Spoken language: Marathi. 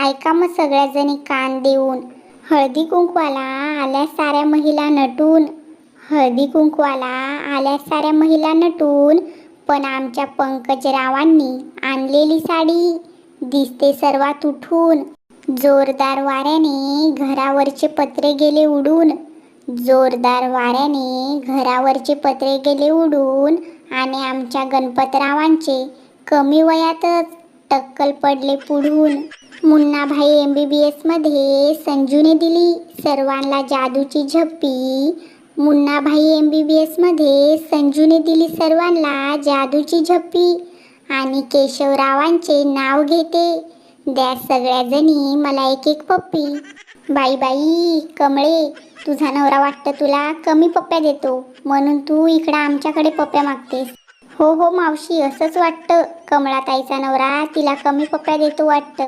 ऐका मग सगळ्याजणी कान देऊन, हळदी कुंकवाला आल्या साऱ्या महिला नटून, हळदी कुंकवाला आल्या साऱ्या महिला नटून, पण आमच्या पंकजरावांनी आणलेली साडी दिसते सर्वात उठून. जोरदार वाऱ्याने घरावरचे पत्रे गेले उडून, जोरदार वाऱ्याने घरावरचे पत्रे गेले उडून, आणि आमच्या गणपतरावांचे कमी वयातच टक्कल पडले पुढून. मुन्नाभाई MBBS मध्ये संजूने दिली सर्वांना जादूची झप्पी, मुन्नाभाई MBBS मध्ये संजूने दिली सर्वांना जादूची झप्पी, आणि केशवरावांचे नाव घेते, द्या सगळ्याजणी मला एक एक पप्पी. बाई बाई कमळे, तुझा नवरा वाटतं तुला कमी पप्प्या देतो, म्हणून तू इकडं आमच्याकडे पप्प्या मागतेस. हो हो मावशी, असंच वाटतं, कमळाताईचा नवरा तिला कमी पप्प्या देतो वाटतं.